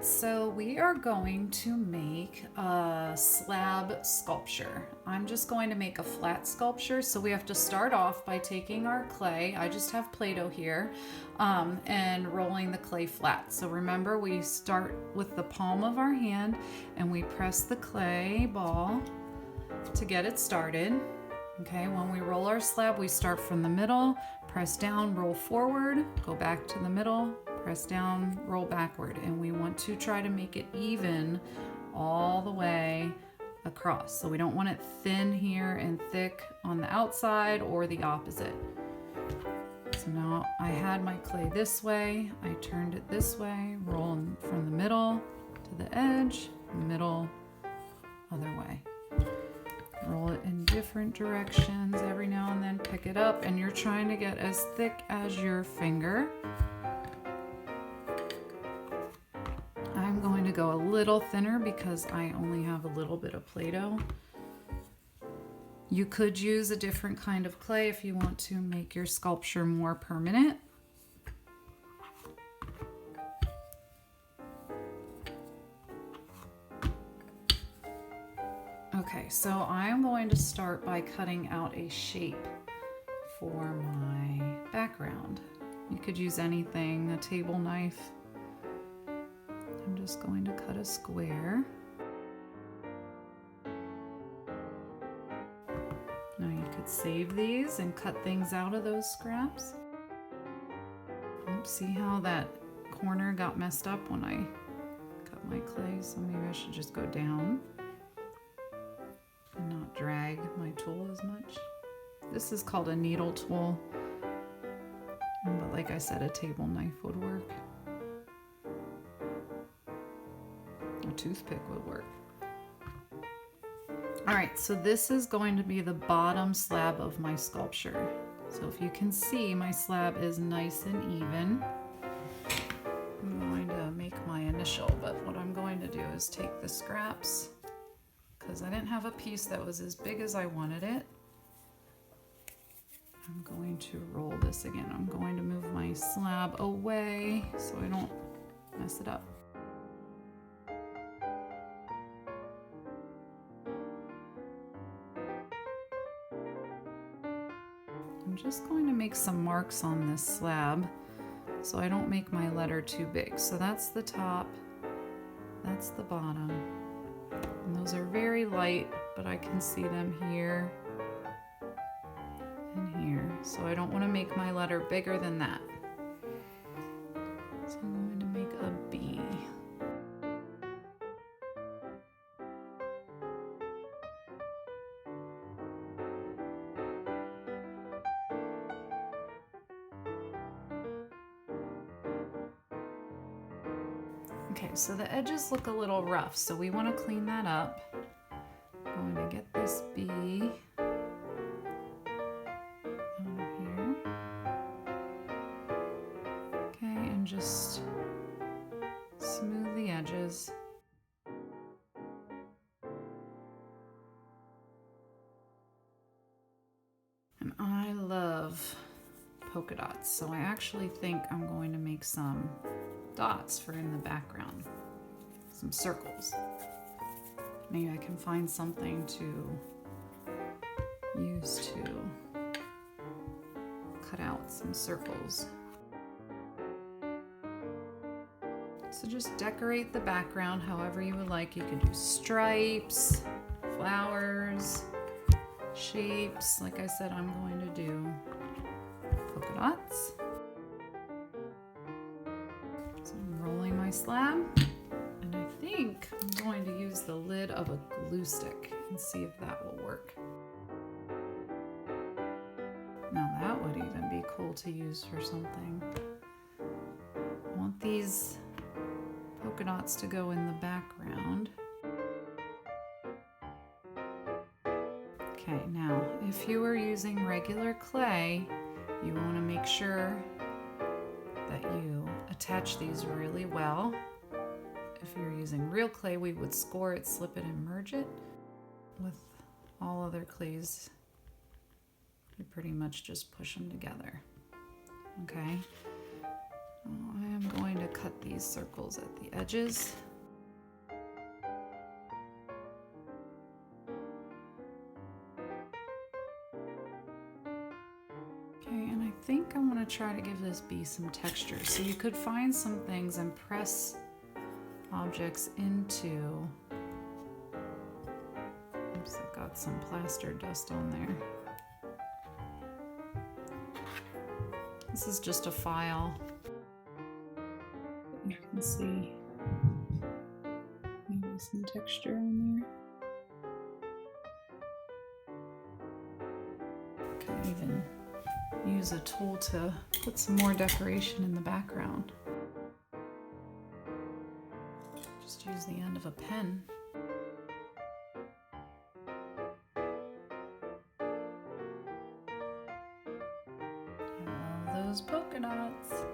So we are going to make a slab sculpture. I'm just going to make a flat sculpture. So we have to start off by taking our clay. I just have Play-Doh here, and rolling the clay flat. So remember, we start with the palm of our hand and we press the clay ball to get it started. Okay, when we roll our slab, we start from the middle, press down, roll forward, go back to the middle, press down, roll backward. And we want to try to make it even all the way across. So we don't want it thin here and thick on the outside or the opposite. So now I had my clay this way, I turned it this way, rolling from the middle to the edge, middle, other way. Roll it in different directions every now and then, pick it up, and you're trying to get as thick as your finger. I'm going to go a little thinner because I only have a little bit of Play-Doh. You could use a different kind of clay if you want to make your sculpture more permanent. Okay, so I'm going to start by cutting out a shape for my background. You could use anything, a table knife. I'm just going to cut a square. Now you could save these and cut things out of those scraps. Oops, see how that corner got messed up when I cut my clay, so maybe I should just go down and not drag my tool as much. This is called a needle tool, but like I said, a table knife would work. A toothpick would work. All right, so this is going to be the bottom slab of my sculpture. So if you can see, my slab is nice and even. I'm going to make my initial, but what I'm going to do is take the scraps, because I didn't have a piece that was as big as I wanted it. I'm going to roll this again. I'm going to move my slab away so I don't mess it up. I'm just going to make some marks on this slab so I don't make my letter too big. So that's the top, that's the bottom. And those are very light, but I can see them here and here. So I don't want to make my letter bigger than that. So I'm going to make a B. Okay, so the edges look a little rough, so we want to clean that up. I'm going to get this B out of here. Okay, and just smooth the edges. And I love polka dots, so I actually think I'm going to make some dots for in the background, some circles. Maybe I can find something to use to cut out some circles. So just decorate the background however you would like. You could do stripes, flowers, shapes. Like I said, I'm going to do polka dots. So I'm rolling my slab, and I think I'm going to use the lid of a glue stick and see if that will work. Now that would even be cool to use for something. I want these polka dots to go in the background. Okay, now if you are using regular clay, you want to make sure that you attach these really well. If you're using real clay, we would score it, slip it, and merge it. With all other clays, you pretty much just push them together. Okay, I am going to cut cut these circles at the edges. Okay, and I think I want to try to give this bee some texture. So you could find some things and press objects into. Oops, I've got some plaster dust on there. This is just a file. You can see maybe some texture on there. Can even use a tool to put some more decoration in the background. Just use the end of a pen. I love those polka dots.